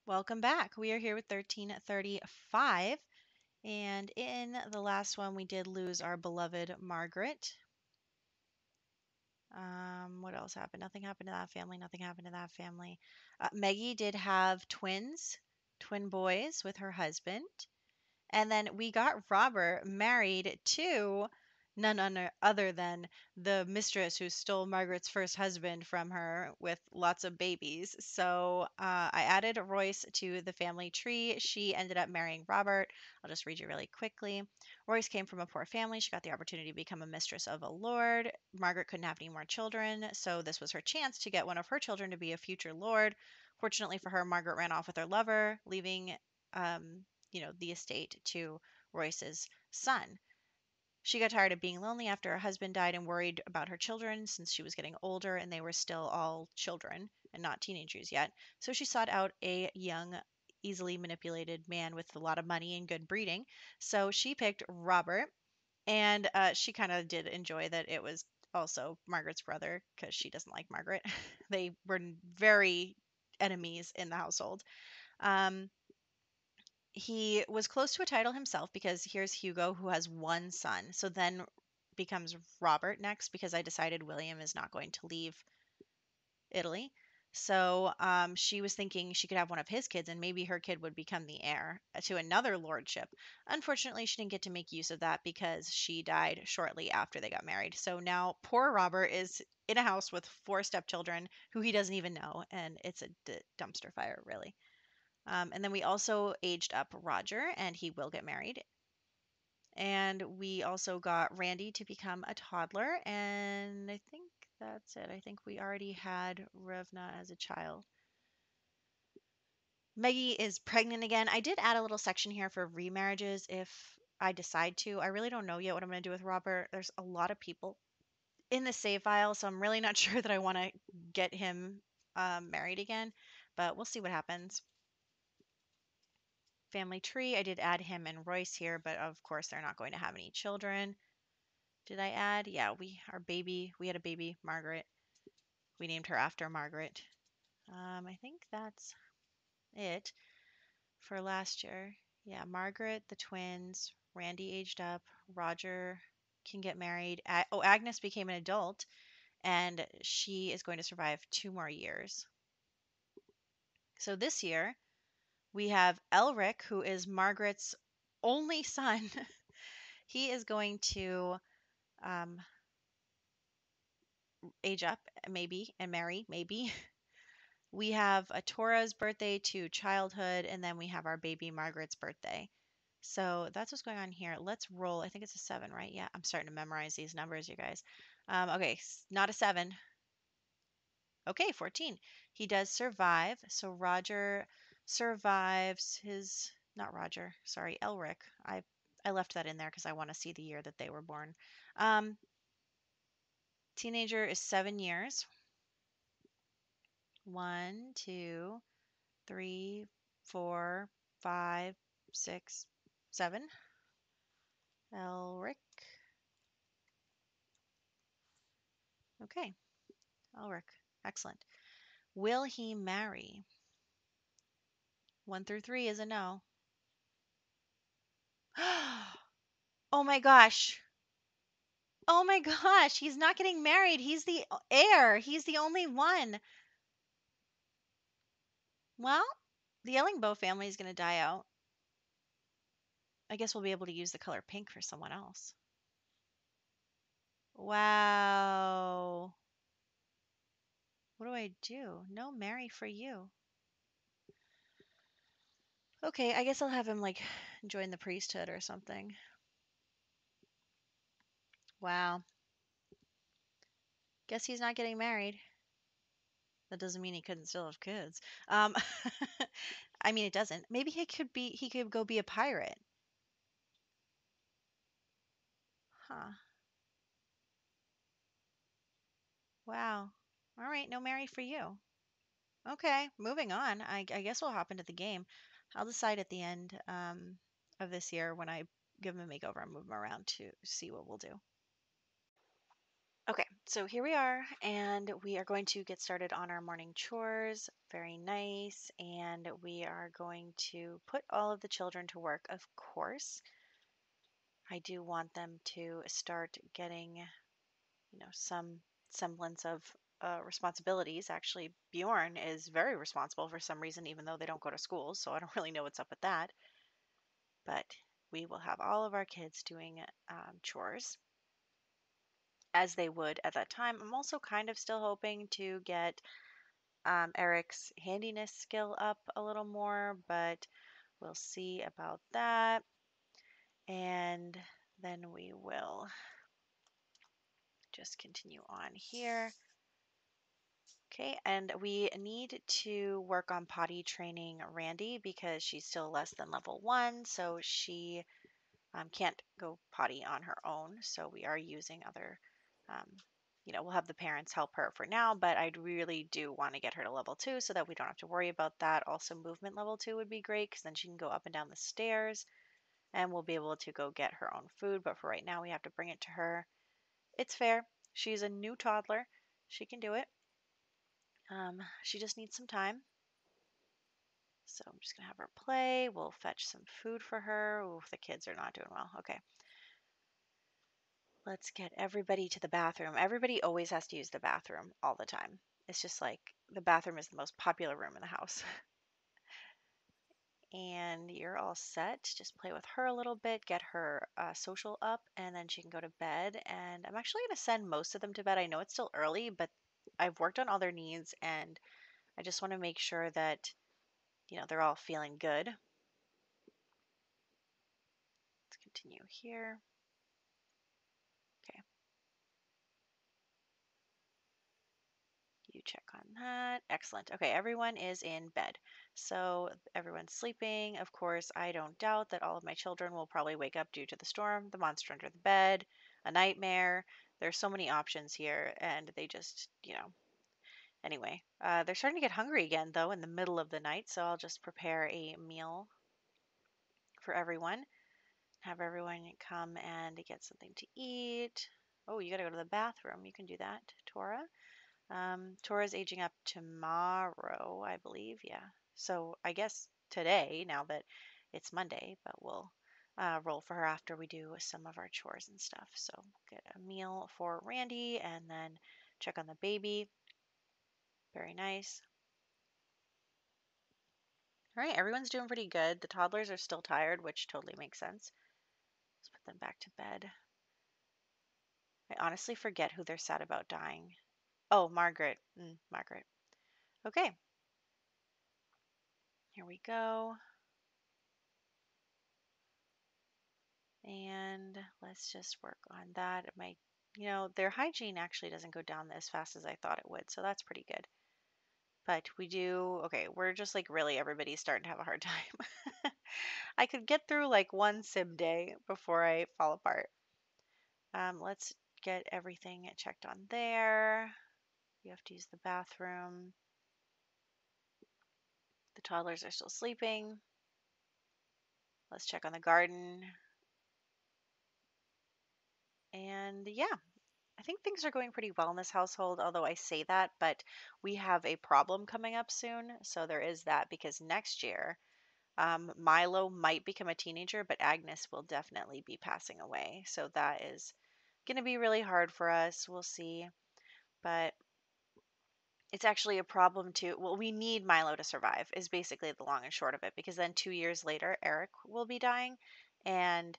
Welcome back. We are here with 1335, and in the last one we did lose our beloved Margaret. What else happened? Nothing happened to that family. Nothing happened to that family. Maggie did have twin boys with her husband. And then we got Robert married to none other than the mistress who stole Margaret's first husband from her with lots of babies. So I added Royce to the family tree. She ended up marrying Robert. I'll just read you really quickly. Royce came from a poor family. She got the opportunity to become a mistress of a lord. Margaret couldn't have any more children, so this was her chance to get one of her children to be a future lord. Fortunately for her, Margaret ran off with her lover, leaving the estate to Royce's son. She got tired of being lonely after her husband died and worried about her children since she was getting older and they were still all children and not teenagers yet. So she sought out a young, easily manipulated man with a lot of money and good breeding. So she picked Robert, and she kind of did enjoy that it was also Margaret's brother because she doesn't like Margaret. They were very enemies in the household. Um, he was close to a title himself because here's Hugo who has one son. So then becomes Robert next because I decided William is not going to leave Italy. So she was thinking she could have one of his kids and maybe her kid would become the heir to another lordship. Unfortunately, she didn't get to make use of that because she died shortly after they got married. So now poor Robert is in a house with four stepchildren who he doesn't even know, and it's a dumpster fire, really. And then we also aged up Roger, and he will get married. And we also got Randy to become a toddler, and I think that's it. I think we already had Revna as a child. Maggie is pregnant again. I did add a little section here for remarriages if I decide to. I really don't know yet what I'm going to do with Robert. There's a lot of people in the save file, so I'm really not sure that I want to get him married again, but we'll see what happens. Family tree. I did add him and Royce here, but of course they're not going to have any children. Did I add? Yeah, we had a baby, Margaret. We named her after Margaret. I think that's it for last year. Yeah, Margaret, the twins, Randy aged up, Roger can get married. Agnes became an adult, and she is going to survive 2 more years. So this year we have Elric, who is Margaret's only son. He is going to um, age up, maybe, and marry, maybe. We have a Tora's birthday to childhood, and then we have our baby Margaret's birthday. So that's what's going on here. Let's roll. I think it's a 7, right? Yeah, I'm starting to memorize these numbers, you guys. Okay, not a 7. Okay, 14. He does survive. So Roger survives his, not Roger, sorry, Elric. I left that in there because I want to see the year that they were born. Um, Teenager is 7 years. 1, 2, 3, 4, 5, 6, 7. Elric. Okay, Elric. Excellent. Will he marry? 1 through 3 is a no. Oh my gosh. Oh my gosh. He's not getting married. He's the heir. He's the only one. Well, the Ellingbow family is going to die out. I guess we'll be able to use the color pink for someone else. Wow. What do I do? No marry for you. Okay, I guess I'll have him like join the priesthood or something. Wow. Guess he's not getting married. That doesn't mean he couldn't still have kids. Um I mean it doesn't. Maybe he could go be a pirate. Huh. Wow. All right, no marry for you. Okay, moving on. I guess we'll hop into the game. I'll decide at the end of this year when I give him a makeover and move him around to see what we'll do. Okay, so here we are, and we are going to get started on our morning chores. Very nice. And we are going to put all of the children to work, of course. I do want them to start getting, some semblance of responsibilities. Actually, Bjorn is very responsible for some reason, even though they don't go to school, so I don't really know what's up with that. But we will have all of our kids doing chores as they would at that time. I'm also kind of still hoping to get Eric's handiness skill up a little more, but we'll see about that. And then we will just continue on here. Okay, and we need to work on potty training Randy because she's still less than level 1, so she can't go potty on her own. So we are using other, um, we'll have the parents help her for now, but I really do want to get her to level 2 so that we don't have to worry about that. Also, movement level 2 would be great because then she can go up and down the stairs and we'll be able to go get her own food. But for right now, we have to bring it to her. It's fair. She's a new toddler. She can do it. She just needs some time. So I'm just going to have her play. We'll fetch some food for her. Ooh, the kids are not doing well. Okay. Let's get everybody to the bathroom. Everybody always has to use the bathroom all the time. It's just like the bathroom is the most popular room in the house. And you're all set. Just play with her a little bit, get her social up, and then she can go to bed. And I'm actually going to send most of them to bed. I know it's still early, but I've worked on all their needs, and I just want to make sure that, they're all feeling good. Let's continue here. Okay. You check on that. Excellent. Okay, everyone is in bed. So everyone's sleeping. Of course, I don't doubt that all of my children will probably wake up due to the storm, the monster under the bed, a nightmare. There's so many options here, and they just, Anyway, they're starting to get hungry again, though, in the middle of the night, so I'll just prepare a meal for everyone. Have everyone come and get something to eat. Oh, you gotta go to the bathroom. You can do that, Tora. Tora's aging up tomorrow, I believe. Yeah. So I guess today, now that it's Monday, but we'll roll for her after we do some of our chores and stuff. So get a meal for Randy and then check on the baby. Very nice. All right, everyone's doing pretty good. The toddlers are still tired, which totally makes sense. Let's put them back to bed. I honestly forget who they're sad about dying. Oh, Margaret. Margaret. Okay, here we go. And let's just work on that. Their hygiene actually doesn't go down as fast as I thought it would, so that's pretty good. But okay, we're just like really everybody's starting to have a hard time. I could get through like one sim day before I fall apart. Let's get everything checked on there. You have to use the bathroom. The toddlers are still sleeping. Let's check on the garden. And yeah, I think things are going pretty well in this household, although I say that, but we have a problem coming up soon. So there is that because next year, Milo might become a teenager, but Agnes will definitely be passing away. So that is going to be really hard for us. We'll see. But it's actually a problem too. Well, we need Milo to survive, is basically the long and short of it, because then 2 years later, Eric will be dying, and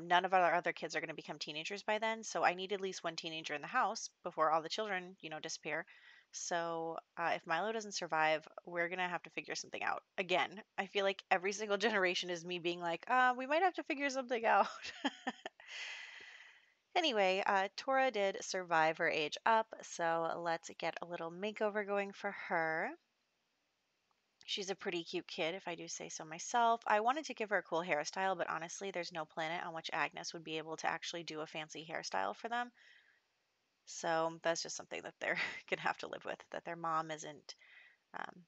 none of our other kids are going to become teenagers by then. So I need at least one teenager in the house before all the children, disappear. So if Milo doesn't survive, we're going to have to figure something out. Again, I feel like every single generation is me being like, we might have to figure something out. Anyway, Tora did survive her age up, so let's get a little makeover going for her. She's a pretty cute kid, if I do say so myself. I wanted to give her a cool hairstyle, but honestly, there's no planet on which Agnes would be able to actually do a fancy hairstyle for them. So that's just something that they're going to have to live with, that their mom isn't, um,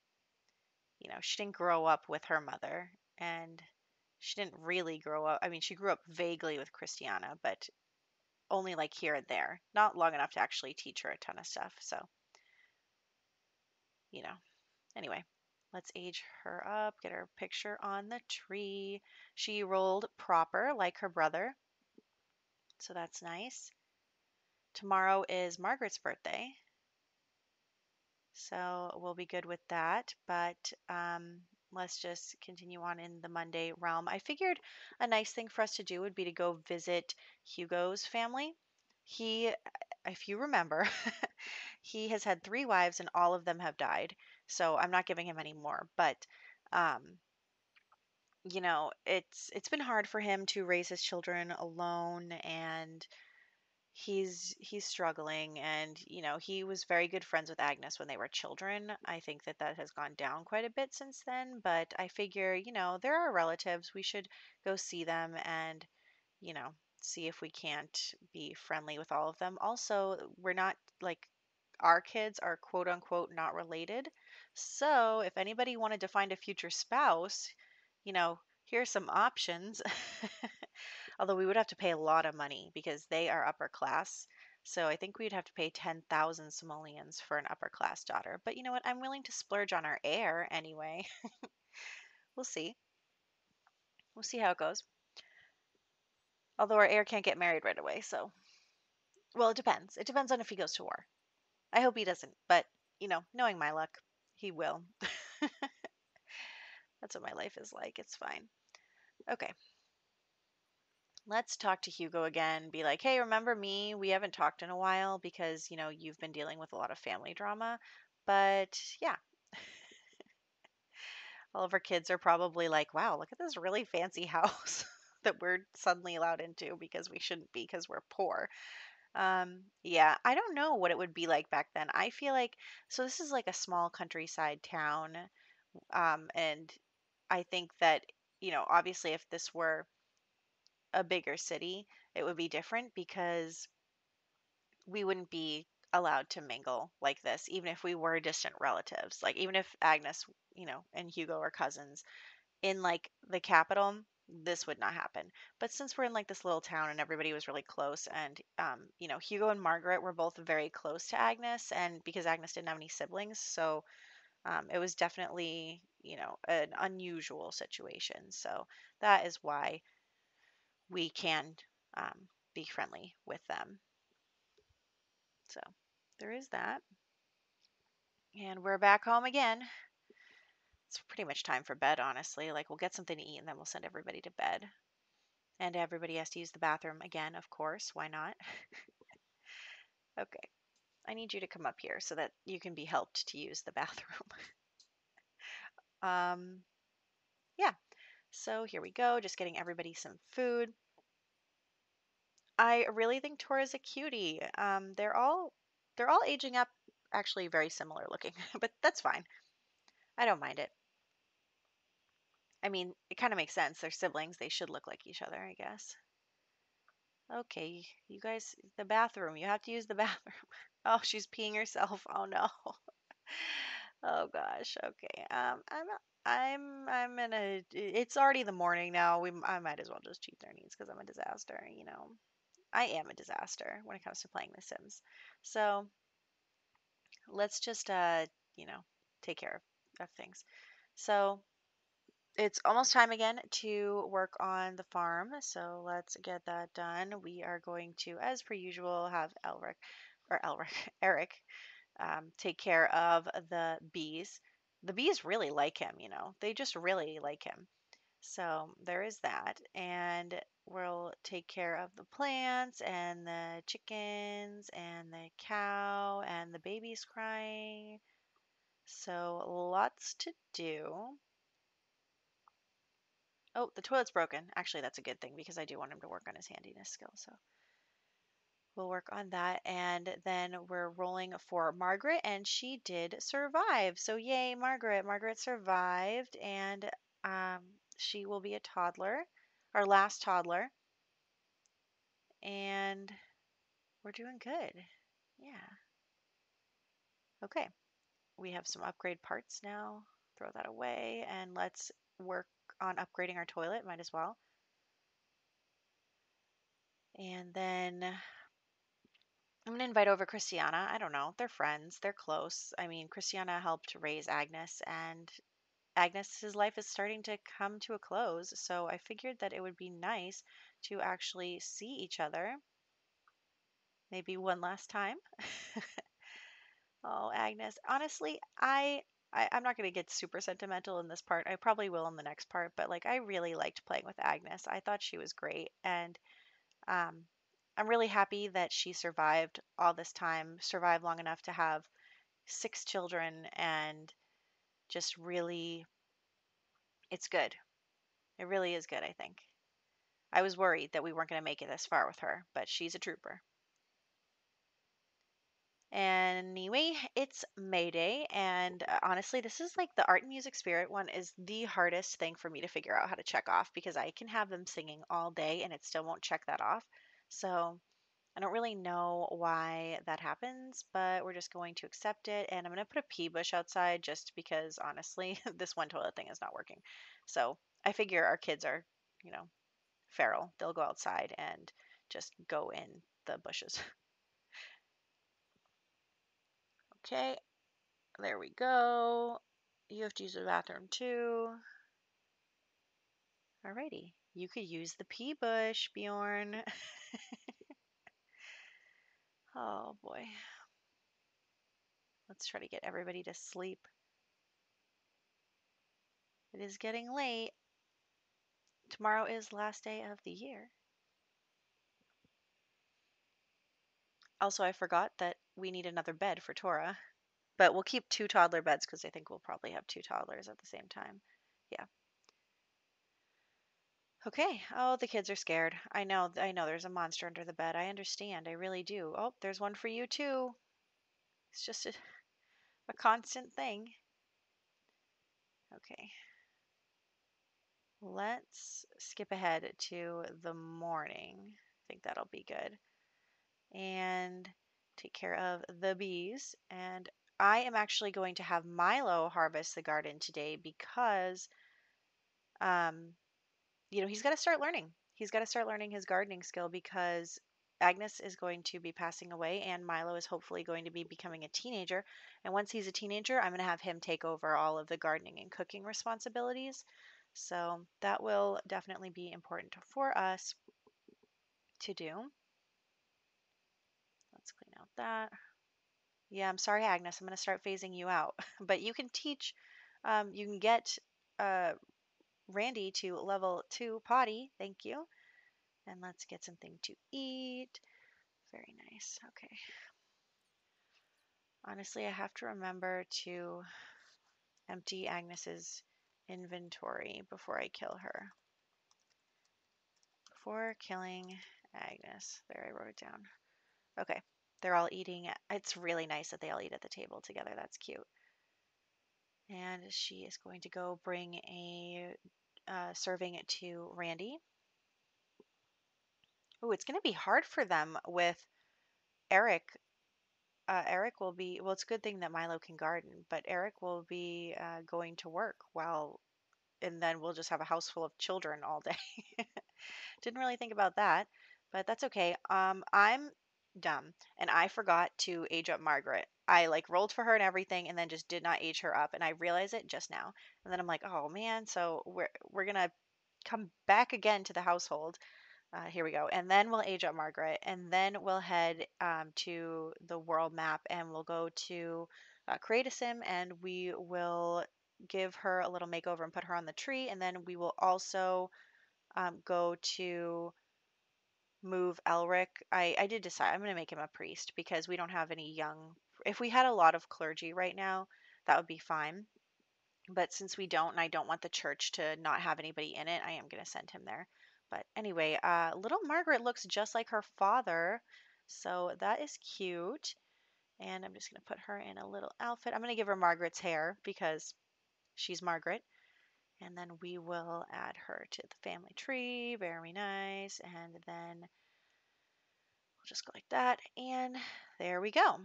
she didn't grow up with her mother, and she didn't really grow up. I mean, she grew up vaguely with Christiana, but only like here and there, not long enough to actually teach her a ton of stuff. So, you know, anyway, let's age her up, get her picture on the tree. She rolled proper like her brother, so that's nice. Tomorrow is Margaret's birthday, so we'll be good with that. But let's just continue on in the Monday realm. I figured a nice thing for us to do would be to go visit Hugo's family. He, if you remember, he has had 3 wives and all of them have died. So I'm not giving him any more. But um, it's been hard for him to raise his children alone, and he's struggling. And he was very good friends with Agnes when they were children. I think that has gone down quite a bit since then, but I figure, they're our relatives. We should go see them and you know see if we can't be friendly with all of them. Also, we're not like, our kids are quote unquote not related, so if anybody wanted to find a future spouse, you know here's some options. Although we would have to pay a lot of money because they are upper class. So I think we'd have to pay 10,000 simoleons for an upper class daughter. But you know what? I'm willing to splurge on our heir anyway. We'll see. We'll see how it goes. Although our heir can't get married right away. So, well, it depends. It depends on if he goes to war. I hope he doesn't. But, knowing my luck, he will. That's what my life is like. It's fine. Okay. Let's talk to Hugo again. Be like, hey, remember me? We haven't talked in a while because, you've been dealing with a lot of family drama. But yeah, all of our kids are probably like, wow, look at this really fancy house that we're suddenly allowed into because we shouldn't be because we're poor. Yeah, I don't know what it would be like back then. I feel like, so this is like a small countryside town. And I think that, obviously if this were a bigger city, it would be different because we wouldn't be allowed to mingle like this, even if we were distant relatives. Like, even if Agnes, and Hugo are cousins in like the capital, this would not happen. But since we're in like this little town and everybody was really close, and, Hugo and Margaret were both very close to Agnes, and because Agnes didn't have any siblings, so it was definitely, an unusual situation. So that is why we can be friendly with them. So there is that. And we're back home again. It's pretty much time for bed, honestly. Like, we'll get something to eat and then we'll send everybody to bed. And everybody has to use the bathroom again, of course. Why not? Okay. I need you to come up here so that you can be helped to use the bathroom. um, yeah. So here we go. Just getting everybody some food. I really think Tora's a cutie. They're all aging up actually very similar looking, but that's fine. I don't mind it. I mean, it kind of makes sense. They're siblings. They should look like each other, I guess. Okay, you guys, the bathroom. You have to use the bathroom. Oh, she's peeing herself. Oh no. Oh gosh. Okay. I'm in a. It's already the morning now. I might as well just cheat their needs because I'm a disaster. I am a disaster when it comes to playing The Sims. So let's just you know, take care of things. So it's almost time again to work on the farm, so let's get that done. We are going to, as per usual, have Eric, take care of the bees. The bees really like him, they just really like him. So there is that, and we'll take care of the plants and the chickens and the cow and the baby's crying. So lots to do. Oh, the toilet's broken. Actually, that's a good thing because I do want him to work on his handiness skill. So we'll work on that. And then we're rolling for Margaret, and she did survive. So yay, Margaret. Margaret survived, and um, she will be a toddler, our last toddler. And we're doing good. Yeah. Okay. We have some upgrade parts now. Throw that away, and let's work on upgrading our toilet. Might as well. And then I'm gonna invite over Christiana. I don't know. They're friends. They're close. I mean, Christiana helped raise Agnes, and Agnes's life is starting to come to a close. So I figured that it would be nice to actually see each other, maybe one last time. Oh, Agnes. Honestly, I'm not going to get super sentimental in this part. I probably will in the next part, but like I really liked playing with Agnes. I thought she was great, and um, I'm really happy that she survived all this time, survived long enough to have 6 children, and just really, it's good. It really is good, I think. I was worried that we weren't going to make it this far with her, but she's a trooper. Anyway, it's May Day, and honestly, this is like the art and music spirit one is the hardest thing for me to figure out how to check off because I can have them singing all day and it still won't check that off. So I don't really know why that happens, but we're just going to accept it. And I'm going to put a pee bush outside just because honestly, this one toilet thing is not working. So I figure our kids are, you know, feral. They'll go outside and just go in the bushes. Okay, there we go. You have to use the bathroom too. Alrighty. You could use the pee bush, Bjorn. Oh boy. Let's try to get everybody to sleep. It is getting late. Tomorrow is last day of the year. Also, I forgot that we need another bed for Tora. But we'll keep 2 toddler beds because I think we'll probably have 2 toddlers at the same time. Yeah. Okay. Oh, the kids are scared. I know there's a monster under the bed. I understand. I really do. Oh, there's one for you too. It's just a constant thing. Okay. Let's skip ahead to the morning. I think that'll be good. And take care of the bees. And I am actually going to have Milo harvest the garden today because, um, he's got to start learning. He's got to start learning his gardening skill because Agnes is going to be passing away and Milo is hopefully going to be becoming a teenager. And once he's a teenager, I'm going to have him take over all of the gardening and cooking responsibilities. So that will definitely be important for us to do. Let's clean out that. Yeah, I'm sorry, Agnes. I'm going to start phasing you out. But you can teach, you can get uh, Randy to level 2 potty. Thank you. And let's get something to eat. Very nice. Okay. Honestly, I have to remember to empty Agnes's inventory before I kill her. Before killing Agnes. There, I wrote it down. Okay. They're all eating. It's really nice that they all eat at the table together. That's cute. And she is going to go bring a serving to Randy. Ooh, it's going to be hard for them with Eric. Eric will be, well, it's a good thing that Milo can garden, but Eric will be going to work and then we'll just have a house full of children all day. Didn't really think about that, but that's okay. I'm dumb and I forgot to age up Margaret. I like rolled for her and everything and then just did not age her up and I realized it just now. And then I'm like, "Oh man, so we're going to come back again to the household. Here we go. And then we'll age up Margaret and then we'll head to the world map and we'll go to create a sim and we will give her a little makeover and put her on the tree and then we will also go to move Elric. I did decide I'm going to make him a priest because we don't have any young. If we had a lot of clergy right now, that would be fine. But since we don't, and I don't want the church to not have anybody in it, I am going to send him there. But anyway, little Margaret looks just like her father, so that is cute. And I'm just going to put her in a little outfit. I'm going to give her Margaret's hair because she's Margaret. And then we will add her to the family tree. Very nice. And then we'll just go like that. And there we go.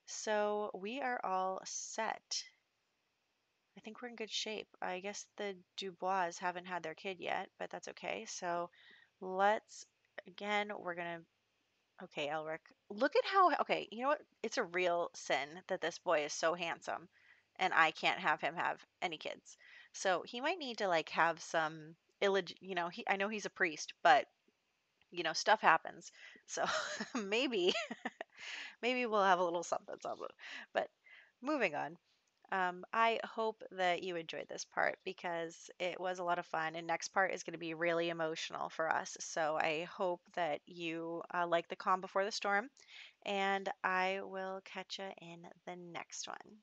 So we are all set. I think we're in good shape. I guess the Dubois haven't had their kid yet, but that's okay. So let's, again, we're going to Okay, Elric. Look at how, okay, you know what? It's a real sin that this boy is so handsome and I can't have him have any kids. So he might need to like have some I know he's a priest, but stuff happens. So maybe maybe we'll have a little something something. But moving on. I hope that you enjoyed this part because it was a lot of fun, and next part is going to be really emotional for us. So I hope that you like the calm before the storm, and I will catch you in the next one.